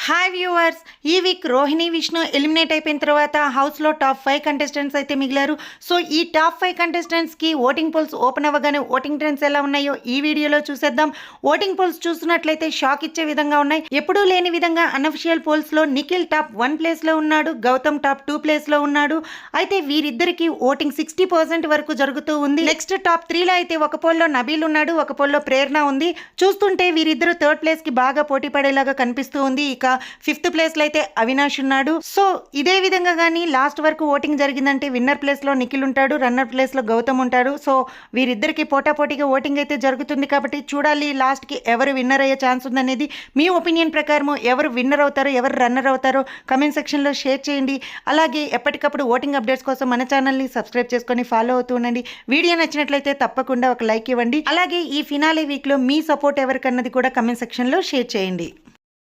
Hi viewers, ఈ week Rohini Vishnu eliminate అయిపోయిన తర్వాత హౌస్లో టాప్ 5 కంటెస్టెంట్స్ అయితే మిగిలారు. సో ఈ టాప్ 5 కంటెస్టెంట్స్కి ఓటింగ్ పోల్స్ ఓపెన్ అవ్వగానే ఓటింగ్ ట్రెండ్స్ ఎలా ఉన్నాయో ఈ వీడియోలో చూసేద్దాం. ఓటింగ్ పోల్స్ చూస్తున్నట్లయితే షాక్ ఇచ్చే విధంగా ఉన్నాయి. ఎప్పుడూ లేని విధంగా అన్అఫిషియల్ పోల్స్లో నిఖిల్ టాప్ 1 ప్లేస్లో ఉన్నాడు, గౌతమ్ టాప్ 2 ప్లేస్లో ఉన్నాడు. అయితే వీరిద్దరికి ఓటింగ్ 60% వరకు జరుగుతూ ఉంది. నెక్స్ట్ టాప్ 3లో అయితే ఒక పోల్లో నబీల్ ఉన్నాడు, ఒక పోల్లో ప్రేరణ ఉంది. చూస్తుంటే వీరిద్దరు థర్డ్ ప్లేస్కి బాగా పోటీ పడేలాగా కనిపిస్తూ ఉంది. ఇక 5th ప్లేస్లో అయితే అవినాష్ ఉన్నాడు. సో ఇదే విధంగా కానీ లాస్ట్ వరకు ఓటింగ్ జరిగిందంటే విన్నర్ ప్లేస్లో నిఖిల్ ఉంటాడు, రన్నర్ ప్లేస్లో గౌతమ్ ఉంటాడు. సో వీరిద్దరికి పోటాపోటీగా ఓటింగ్ అయితే జరుగుతుంది. కాబట్టి చూడాలి లాస్ట్కి ఎవరు విన్నర్ అయ్యే ఛాన్స్ ఉందనేది. మీ ఒపీనియన్ ప్రకారం ఎవరు విన్నర్ అవుతారో, ఎవరు రన్నర్ అవుతారో కమెంట్ సెక్షన్లో షేర్ చేయండి. అలాగే ఎప్పటికప్పుడు ఓటింగ్ అప్డేట్స్ కోసం మన ఛానల్ని సబ్స్క్రైబ్ చేసుకొని ఫాలో అవుతూ ఉండండి. వీడియో నచ్చినట్లయితే తప్పకుండా ఒక లైక్ ఇవ్వండి. అలాగే ఈ ఫినాలే వీక్లో మీ సపోర్ట్ ఎవరికన్నది కూడా కమెంట్ సెక్షన్లో షేర్ చేయండి.